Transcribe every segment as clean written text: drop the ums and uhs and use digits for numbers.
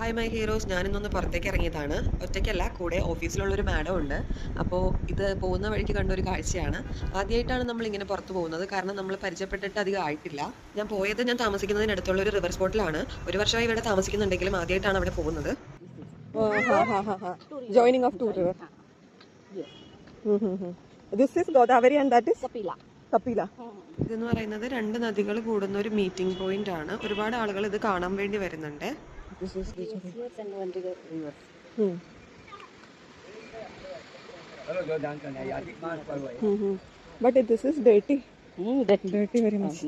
Hi my heroes, ഞാനിന്നൊന്ന് പുറത്തേക്ക് ഇറങ്ങിയതാണ്. ഒറ്റയ്ക്കല്ല, കൂടെ ഓഫീസിലുള്ളൊരു മാഡം ഉണ്ട്. അപ്പോൾ ഇത് പോകുന്ന വഴിക്ക് കണ്ട ഒരു കാഴ്ചയാണ്. ആദ്യമായിട്ടാണ് നമ്മളിങ്ങനെ പുറത്ത് പോകുന്നത്, കാരണം നമ്മൾ പരിചയപ്പെട്ടിട്ട് അധികം ആയിട്ടില്ല. ഞാൻ താമസിക്കുന്നതിനടുത്തുള്ള ഒരു റിവർ സ്പോട്ടിലാണ്. ഒരു വർഷമായി ഇവിടെ താമസിക്കുന്നുണ്ടെങ്കിലും ആദ്യമായിട്ടാണ് അവിടെ പോകുന്നത്. Joining of two river. Yes. This is Godavari and that is Kapila. Kapila. ഇതെന്ന് പറയുന്നത് രണ്ട് നദികൾ കൂടുന്ന ഒരു മീറ്റിംഗ് പോയിന്റ് ആണ്. ഒരുപാട് ആളുകൾ ഇത് കാണാൻ വേണ്ടി വരുന്നുണ്ട്. This is the Yes, and one river. But this is dirty. Dirty very much.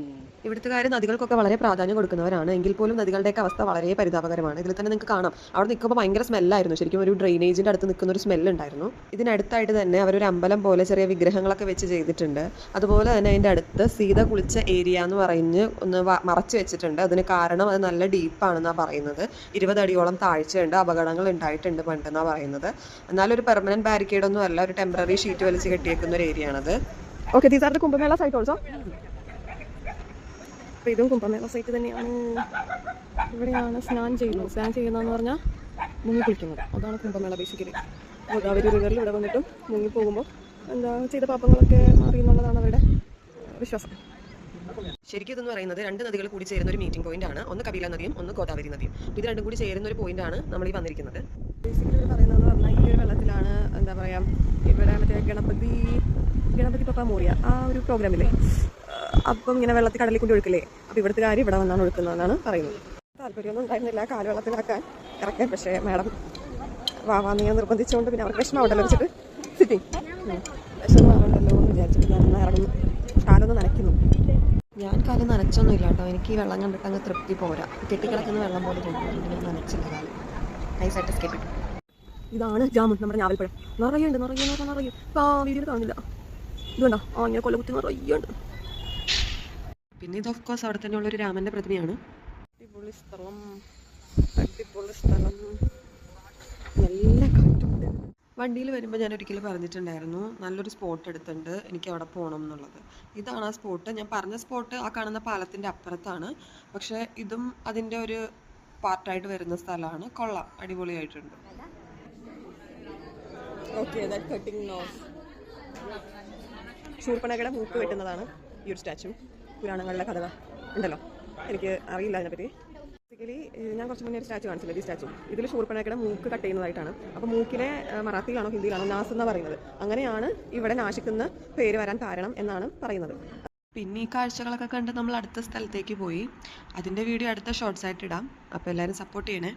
ഇവിടുത്തുകാർ നദികൾക്കൊക്കെ വളരെ പ്രാധാന്യം കൊടുക്കുന്നവരാണ്. എങ്കിൽ പോലും നദികളുടെയൊക്കെ അവസ്ഥ വളരെ പരിതാപകരമാണ്. ഇതിൽ തന്നെ നിങ്ങൾക്ക് കാണാം, അവിടെ നിൽക്കുമ്പോൾ ഭയങ്കര സ്മെല്ലായിരുന്നു. ശരിക്കും ഒരു ഡ്രെയിനേജിൻ്റെ അടുത്ത് നിൽക്കുന്ന ഒരു സ്മെല്ലുണ്ടായിരുന്നു. ഇതിനടുത്തായിട്ട് തന്നെ അവരൊരു അമ്പലം പോലെ ചെറിയ വിഗ്രഹങ്ങളൊക്കെ വെച്ച് ചെയ്തിട്ടുണ്ട്. അതുപോലെ തന്നെ അതിൻ്റെ അടുത്ത് സീത കുളിച്ച ഏരിയ എന്ന് പറഞ്ഞ് ഒന്ന് മറച്ചു വെച്ചിട്ടുണ്ട്. അതിന് കാരണം അത് നല്ല ഡീപ്പാണെന്നാണ് പറയുന്നത്. 20 അടിയോളം താഴ്ചയുണ്ട്, അപകടങ്ങൾ ഉണ്ടായിട്ടുണ്ട് പണ്ടെന്നാണ് പറയുന്നത്. എന്നാലും ഒരു പെർമനന്റ് ബാരിക്കേഡൊന്നും അല്ല, ഒരു ടെമ്പററി ഷീറ്റ് വലിച്ച് കെട്ടിയേക്കുന്ന ഒരു ഏരിയ ആണത്. Okay, these are the Kumbh Mela site also. അപ്പോൾ ഇതും കുംഭമേള സൈറ്റ് തന്നെയാണ്. ഇവിടെയാണ് സ്നാൻ ചെയ്യുന്നതെന്ന് പറഞ്ഞാൽ മുങ്ങി കുളിക്കുന്നത്. അതാണ് കുംഭമേള ബേസിക്കലി. ഗോദാവരി റിവറിൽ ഇവിടെ വന്നിട്ട് മുങ്ങി പോകുമ്പോൾ ചെയ്ത പാപങ്ങളൊക്കെ മാറി എന്നുള്ളതാണ് അവരുടെ വിശ്വാസം. ശരിക്കും ഇതെന്ന് പറയുന്നത് രണ്ട് നദികൾ കൂടി ചേരുന്ന ഒരു മീറ്റിംഗ് പോയിന്റ് ആണ്. ഒന്ന് കപില നദിയും ഒന്ന് ഗോദാവരി നദിയും. ഇത് രണ്ടും കൂടി ചേരുന്ന ഒരു പോയിന്റ് ആണ് നമ്മൾ ഈ വന്നിരിക്കുന്നത്. ബേസിക്കലി പറയുന്നതെന്ന് പറഞ്ഞാൽ ഈ ഒരു വെള്ളത്തിലാണ് ഇവിടെ മറ്റേ ഗണപതി പപ്പ മോറിയ ആ ഒരു പ്രോഗ്രാമില്ലേ, അപ്പം ഇങ്ങനെ വെള്ളത്തിൽ കടലിൽ കൊണ്ട് ഒഴുക്കില്ലേ, അപ്പോൾ ഇവിടുത്തെ കാര്യം ഇവിടെ വന്നാണ് ഒഴുക്കുന്നതെന്നാണ് പറയുന്നത്. താല്പര്യമൊന്നും ഉണ്ടായിരുന്നില്ല കാല് വെള്ളത്തിലാക്കാൻ ഇറക്കാൻ. പക്ഷേ മാഡം വാവാന്ന് ഞാൻ നിർബന്ധിച്ചുകൊണ്ട് പിന്നെ അവർക്ക് വിഷമമുണ്ടല്ലോ വെച്ചിട്ട് സിറ്റിങ് വിഷമമുണ്ടല്ലോ എന്ന് വിചാരിച്ചിട്ട് ഞാൻ ഇറങ്ങുന്നു. കാലൊന്ന് നനയ്ക്കുന്നു. ഞാൻ കാലം നനച്ചൊന്നും ഇല്ല കേട്ടോ. എനിക്ക് ഈ വെള്ളം കണ്ടിട്ട് അങ്ങ് തൃപ്തി പോരാ. കെട്ടിക്കിടക്കുന്ന വെള്ളം പോലെ തോന്നുന്നു. ഞാൻ നനച്ചില്ല കാലം. നൈസായിട്ട് സ്കേപ്പ് ഇട്ടു. ഇതാണ് ജാമുൻ, നമ്മുടെ ഞാവൽപ്പഴം. നിറയെ വീഡിയോയിൽ കാണുന്നില്ല. ഇതുണ്ടോ ഇങ്ങനെ കൊലകുത്തി നിറയുണ്ട്. പിന്നെ ഇത് ഓഫ് കോഴ്സ് അവിടെ തന്നെ ഉള്ളൊരു രാമന്റെ പ്രതിമയാണ്. അടിപൊളി സ്ഥലം. നല്ല കാറ്റുണ്ട്. വണ്ടിയിൽ വരുമ്പോൾ ഞാൻ ഒരിക്കലും പറഞ്ഞിട്ടുണ്ടായിരുന്നു, നല്ലൊരു സ്പോട്ട് എടുത്തിട്ടുണ്ട്, എനിക്ക് അവിടെ പോകണം എന്നുള്ളത്. ഇതാണ് ആ സ്പോട്ട്. ഞാൻ പറഞ്ഞ സ്പോട്ട് ആ കാണുന്ന പാലത്തിൻ്റെ അപ്പുറത്താണ്. പക്ഷേ ഇതും അതിൻ്റെ ഒരു പാർട്ടായിട്ട് വരുന്ന സ്ഥലമാണ്. കൊള്ളാം, അടിപൊളിയായിട്ടുണ്ട്. ശൂർപ്പണഖയുടെ മൂക്ക് വെട്ടുന്നതാണ് ഈ ഒരു സ്റ്റാച്ചു. പുരാണങ്ങളിലെ കഥ ഉണ്ടല്ലോ, എനിക്ക് അറിയില്ല അതിനെപ്പറ്റി. ബേസിക്കലി ഞാൻ കുറച്ച് മുന്നേ ഒരു സ്റ്റാച്ചു കാണിച്ചില്ല, ഈ സ്റ്റാച്ചു. ഇതിൽ ശൂർപ്പണഖയുടെ മൂക്ക് കട്ട് ചെയ്യുന്നതായിട്ടാണ്. അപ്പോൾ മൂക്കിനെ മറാത്തിയിലാണോ ഹിന്ദിയിലാണോ നാസ് എന്നാണ് പറയുന്നത്. അങ്ങനെയാണ് ഇവിടെ നാശിക്കുന്ന പേര് വരാൻ കാരണം എന്നാണ് പറയുന്നത്. പിന്നെ ഈ കാഴ്ചകളൊക്കെ കണ്ട് നമ്മൾ അടുത്ത സ്ഥലത്തേക്ക് പോയി. അതിൻ്റെ വീഡിയോ അടുത്ത ഷോർട്സ് ആയിട്ട് ഇടാം. അപ്പോൾ എല്ലാവരും സപ്പോർട്ട് ചെയ്യണേ.